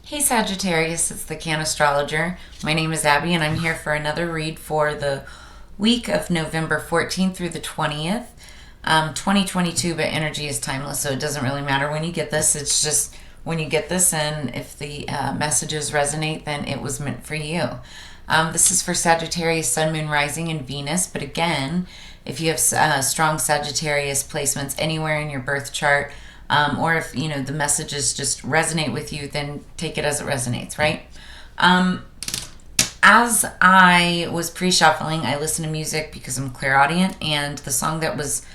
Hey Sagittarius, it's the Cannastrologer. My name is Abby and I'm here for another read for the week of November 14th through the 20th, 2022, but energy is timeless, so it doesn't really matter when you get this. It's just when you get this, and if the messages resonate, then it was meant for you. This is for Sagittarius, Sun, Moon, Rising, and Venus, but again, if you have strong Sagittarius placements anywhere in your birth chart, or if the messages just resonate with you, then take it as it resonates, right? As I was pre-shuffling, I listened to music because I'm clairaudient, and the song that was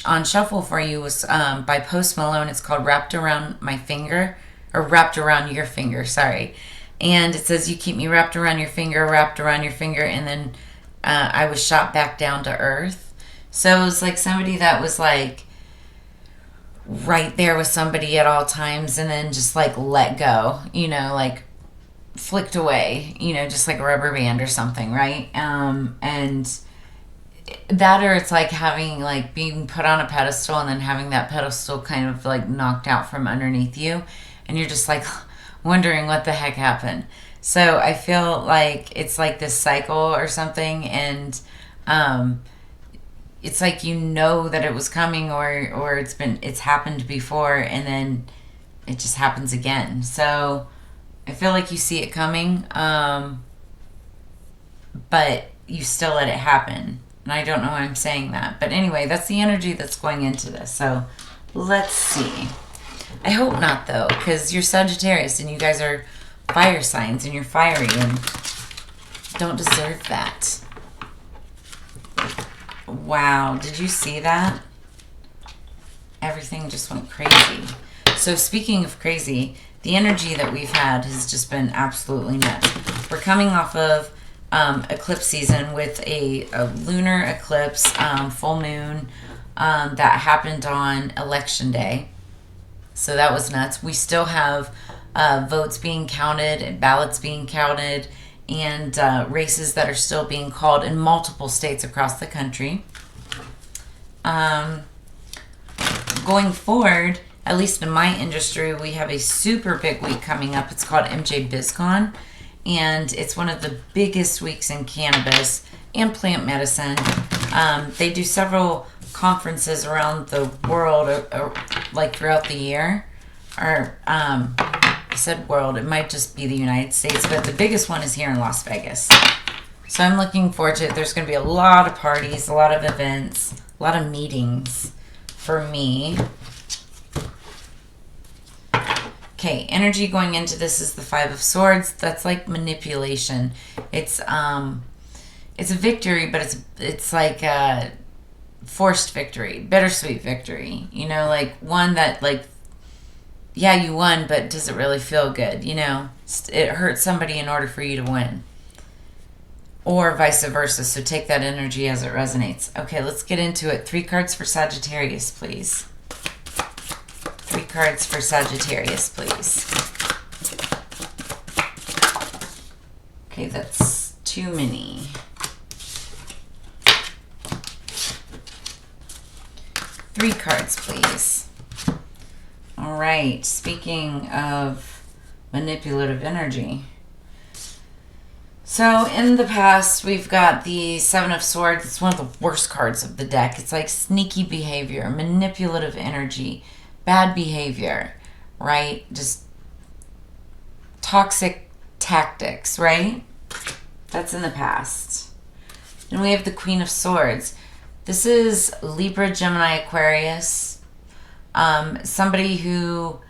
on shuffle for you was by Post Malone. It's called "Wrapped Around My Finger," or "Wrapped Around Your Finger." Sorry, and it says, "You keep me wrapped around your finger, wrapped around your finger," and then I was shot back down to earth. So it was like somebody that was like right there with somebody at all times, and then just like let go, like flicked away, just like a rubber band or something, right? And that, or it's like having like being put on a pedestal and then having that pedestal kind of like knocked out from underneath you, and you're just like wondering what the heck happened. So I feel like it's like this cycle or something, and it's like that it was coming, or it's happened before, and then it just happens again. So I feel like you see it coming, but you still let it happen. And I don't know why I'm saying that, but anyway, that's the energy that's going into this. So let's see. I hope not, though, because you're Sagittarius and you guys are fire signs and you're fiery and don't deserve that. Wow, did you see that? Everything just went crazy. So speaking of crazy, the energy that we've had has just been absolutely nuts. We're coming off of eclipse season with a lunar eclipse, full moon, that happened on election day. So that was nuts. We still have votes being counted and ballots being counted, and races that are still being called in multiple states across the country. Going forward, at least in my industry, we have a super big week coming up. It's called MJ BizCon, and it's one of the biggest weeks in cannabis and plant medicine. They do several conferences around the world, or like throughout the year, or I said world, it might just be the United States, but the biggest one is here in Las Vegas. So I'm looking forward to it. There's going to be a lot of parties, a lot of events, a lot of meetings for me. Okay, energy going into this is the Five of Swords. That's like manipulation. It's a victory, but it's like a forced victory, bittersweet victory. Like one that like, yeah, you won, but does it really feel good? It hurts somebody in order for you to win. Or vice versa. So take that energy as it resonates. Okay, let's get into it. 3 cards for Sagittarius, please. 3 cards for Sagittarius, please. Okay, that's too many. 3 cards, please. All right, speaking of manipulative energy. So in the past, we've got the Seven of Swords. It's one of the worst cards of the deck. It's like sneaky behavior, manipulative energy, bad behavior, right? Just toxic tactics, right? That's in the past. Then we have the Queen of Swords. This is Libra, Gemini, Aquarius. Somebody who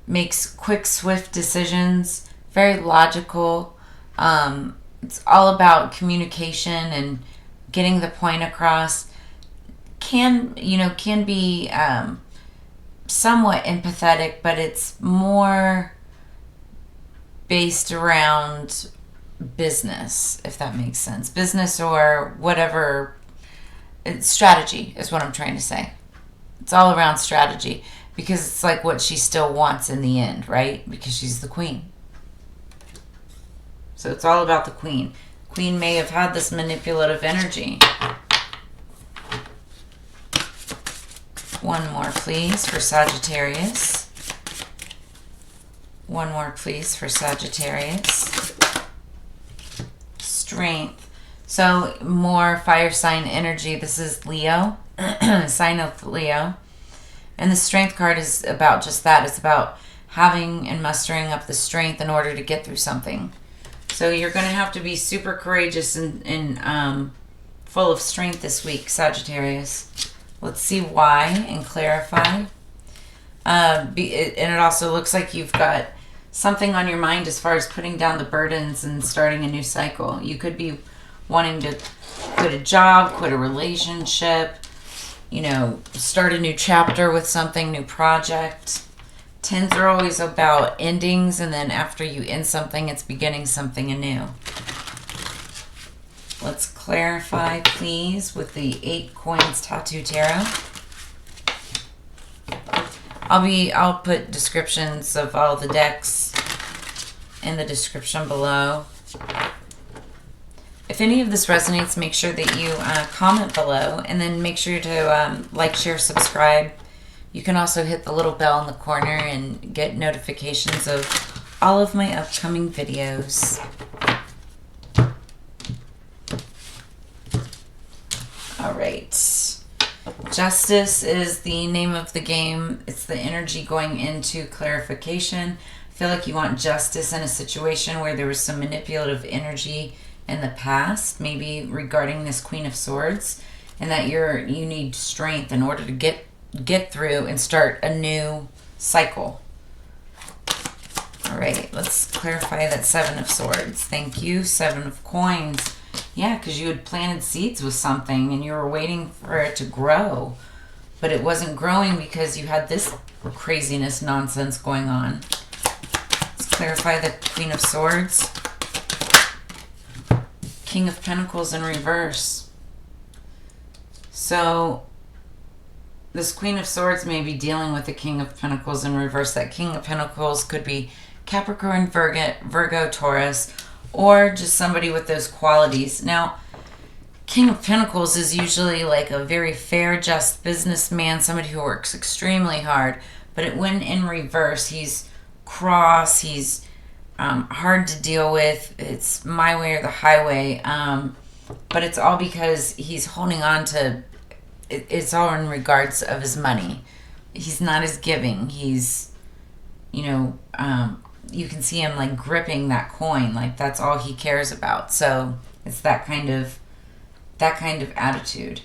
makes quick, swift decisions, very logical. It's all about communication and getting the point across. Can be somewhat empathetic, but it's more based around business, if that makes sense. Business or whatever. Strategy is what I'm trying to say. It's all around strategy, because it's like what she still wants in the end, right? Because she's the queen. So it's all about the queen. Queen may have had this manipulative energy. One more, please, for Sagittarius. One more, please, for Sagittarius. Strength. So more fire sign energy. This is Leo, sign of Leo. And the strength card is about just that. It's about having and mustering up the strength in order to get through something. So you're going to have to be super courageous and full of strength this week, Sagittarius. Let's see why and clarify. And it also looks like you've got something on your mind as far as putting down the burdens and starting a new cycle. You could be wanting to quit a job, quit a relationship, you know, start a new chapter with something, new project. Tens are always about endings, and then after you end something, it's beginning something anew. Let's clarify, please, with the 8 Coins Tattoo Tarot. I'll put descriptions of all the decks in the description below. If any of this resonates, make sure that you comment below, and then make sure to like, share, subscribe. You can also hit the little bell in the corner and get notifications of all of my upcoming videos. All right. Justice is the name of the game. It's the energy going into clarification. I feel like you want justice in a situation where there was some manipulative energy in the past, maybe regarding this Queen of Swords, and that you need strength in order to get through and start a new cycle. All right, let's clarify that 7 of Swords. Thank you. 7 of Coins. Yeah, because you had planted seeds with something and you were waiting for it to grow, but it wasn't growing because you had this craziness nonsense going on. Let's clarify the Queen of Swords. King of Pentacles in reverse. So this Queen of Swords may be dealing with the King of Pentacles in reverse. That King of Pentacles could be Capricorn, Virgo, Taurus, or just somebody with those qualities. Now, King of Pentacles is usually like a very fair, just businessman, somebody who works extremely hard. But when in reverse, he's cross, he's hard to deal with. It's my way or the highway. But it's all because he's holding on to, it's all in regards of his money. He's not as giving. He's, you know, you can see him like gripping that coin, like that's all he cares about. So it's that kind of attitude.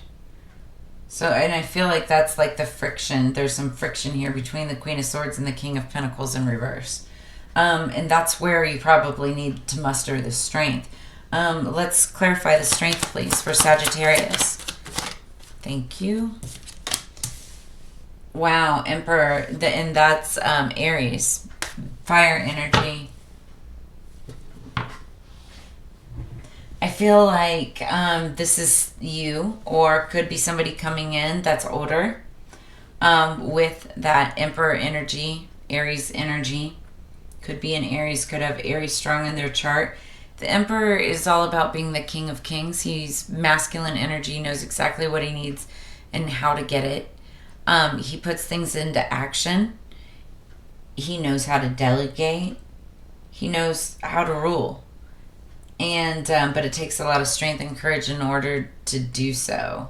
So, and I feel like that's like the friction. There's some friction here between the Queen of Swords and the King of Pentacles in reverse. And that's where you probably need to muster the strength. Let's clarify the strength, please, for Sagittarius. Thank you. Wow, Emperor, and that's Aries. Fire energy. I feel like this is you, or could be somebody coming in that's older with that Emperor energy, Aries energy. Could be an Aries, could have Aries strong in their chart. The Emperor is all about being the King of Kings. He's masculine energy, knows exactly what he needs and how to get it. He puts things into action. He knows how to delegate. He knows how to rule. And but it takes a lot of strength and courage in order to do so.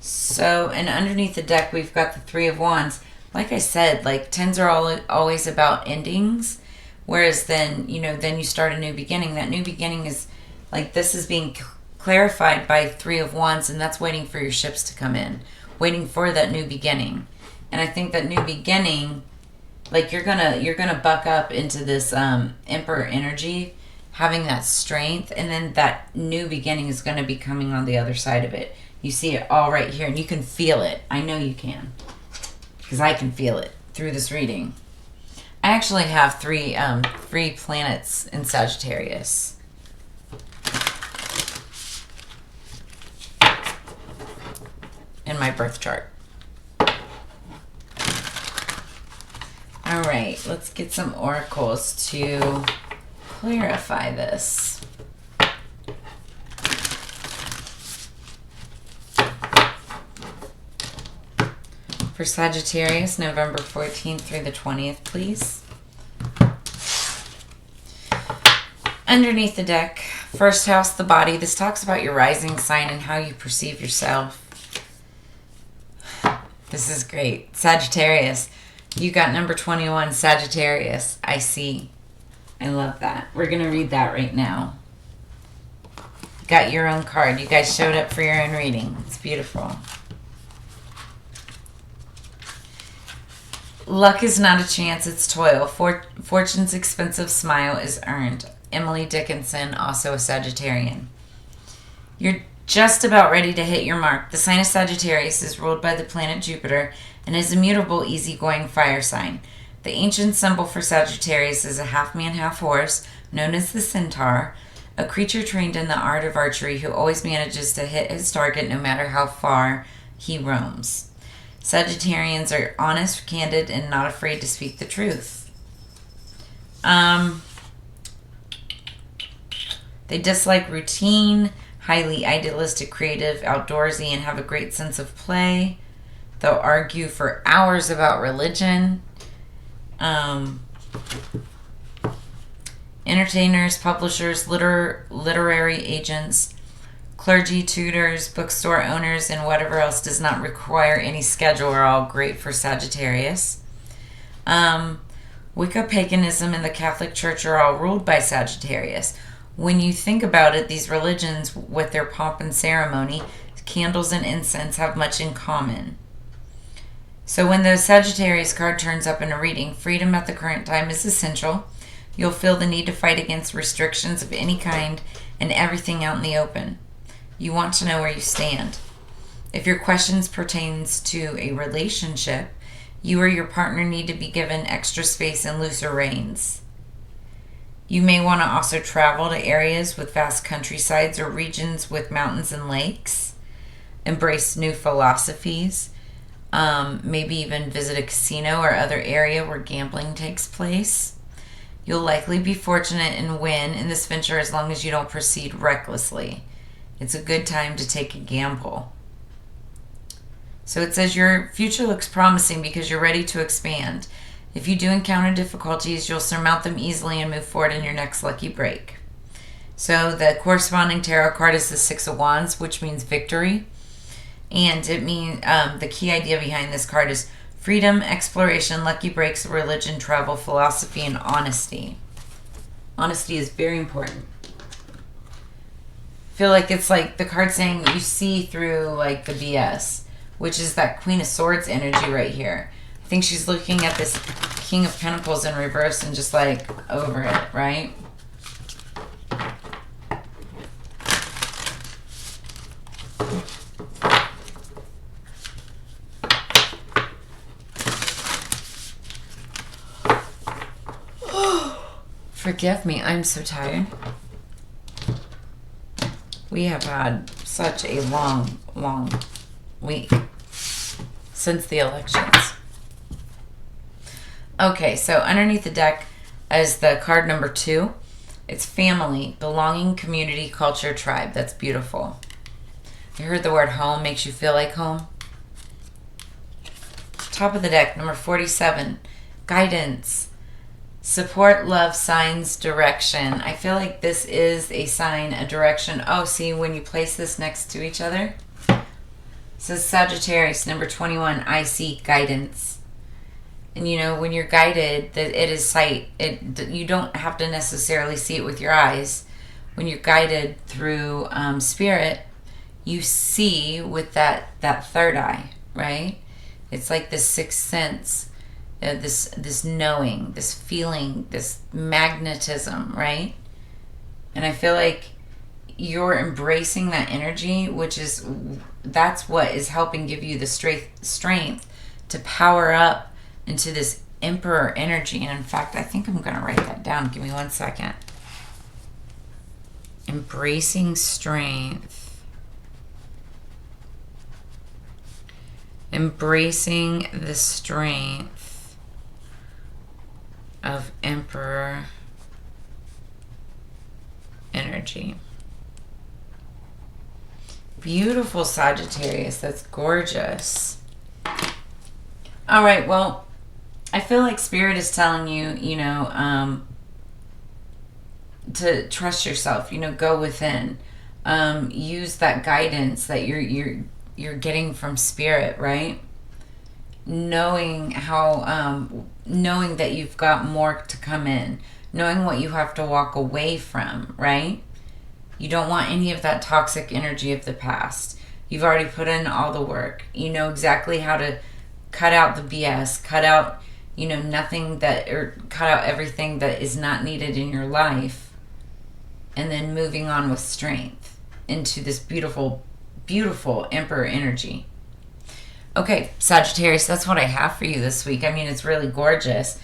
So, and underneath the deck, we've got the 3 of Wands. Like I said, like 10s are always about endings. Whereas then, you know, then you start a new beginning. That new beginning is like, this is being clarified by 3 of Wands, and that's waiting for your ships to come in. Waiting for that new beginning. And I think that new beginning, like you're gonna buck up into this Emperor energy, having that strength, and then that new beginning is gonna be coming on the other side of it. You see it all right here, and you can feel it. I know you can, because I can feel it through this reading. I actually have three planets in Sagittarius. In my birth chart. All right, let's get some oracles to clarify this. For Sagittarius, November 14th through the 20th, please. Underneath the deck, first house, the body. This talks about your rising sign and how you perceive yourself. This is great. Sagittarius, you got number 21, Sagittarius. I see. I love that. We're going to read that right now. Got your own card. You guys showed up for your own reading. It's beautiful. Luck is not a chance, it's toil. Fortune's expensive smile is earned. Emily Dickinson, also a Sagittarian. You're just about ready to hit your mark. The sign of Sagittarius is ruled by the planet Jupiter and is a mutable, easygoing fire sign. The ancient symbol for Sagittarius is a half-man, half-horse, known as the centaur, a creature trained in the art of archery who always manages to hit his target no matter how far he roams. Sagittarians are honest, candid, and not afraid to speak the truth. They dislike routine, highly idealistic, creative, outdoorsy, and have a great sense of play. They'll argue for hours about religion. Entertainers, publishers, literary agents, clergy, tutors, bookstore owners, and whatever else does not require any schedule are all great for Sagittarius. Wicca, paganism, and the Catholic Church are all ruled by Sagittarius. When you think about it, these religions, with their pomp and ceremony, candles and incense, have much in common. So when the Sagittarius card turns up in a reading, freedom at the current time is essential. You'll feel the need to fight against restrictions of any kind and everything out in the open. You want to know where you stand. If your questions pertains to a relationship, you or your partner need to be given extra space and looser reins. You may want to also travel to areas with vast countrysides or regions with mountains and lakes. Embrace new philosophies. Maybe even visit a casino or other area where gambling takes place. You'll likely be fortunate and win in this venture as long as you don't proceed recklessly. It's a good time to take a gamble. So it says your future looks promising because you're ready to expand. If you do encounter difficulties, you'll surmount them easily and move forward in your next lucky break. So the corresponding tarot card is the Six of Wands, which means victory. And it means the key idea behind this card is freedom, exploration, lucky breaks, religion, travel, philosophy, and honesty. Honesty is very important. I feel like it's like the card saying you see through like the BS, which is that Queen of Swords energy right here. I think she's looking at this King of Pentacles in reverse and just like over it, right? Forgive me, I'm so tired. We have had such a long week since the elections. Okay, so underneath the deck is the card number 2. It's family, belonging, community, culture, tribe. That's beautiful. You heard the word home makes you feel like home. Top of the deck, number 47, guidance, support, love, signs, direction. I feel like this is a sign, a direction. Oh, see, when you place this next to each other, it says Sagittarius, number 21, I see guidance. And you know, when you're guided, that it is sight. You don't have to necessarily see it with your eyes. When you're guided through spirit, you see with that third eye, right? It's like this sixth sense, this knowing, this feeling, this magnetism, right? And I feel like you're embracing that energy, that's what is helping give you the strength to power up into this Emperor energy. And in fact, I think I'm going to write that down. Give me 1 second. Embracing strength. Embracing the strength of Emperor energy. Beautiful Sagittarius. That's gorgeous. All right, well, I feel like Spirit is telling you, to trust yourself, go within. Use that guidance that you're getting from Spirit, right? Knowing knowing that you've got more to come in, knowing what you have to walk away from, right? You don't want any of that toxic energy of the past. You've already put in all the work. You know exactly how to cut out the BS, cut out, nothing that, or cut out everything that is not needed in your life, and then moving on with strength into this beautiful, beautiful Emperor energy. Okay, Sagittarius, that's what I have for you this week. I mean, it's really gorgeous.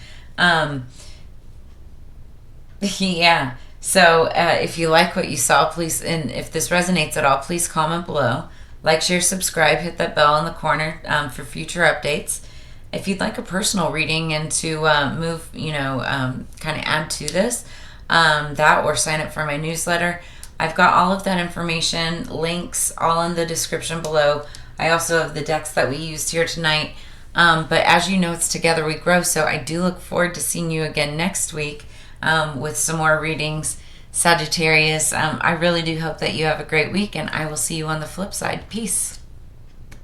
Yeah. So if you like what you saw, please, and if this resonates at all, please comment below. Like, share, subscribe, hit that bell in the corner for future updates. If you'd like a personal reading and to move, kind of add to this, that or sign up for my newsletter, I've got all of that information, links, all in the description below. I also have the decks that we used here tonight. But as you know, it's Together We Grow. So I do look forward to seeing you again next week with some more readings. Sagittarius, I really do hope that you have a great week, and I will see you on the flip side. Peace.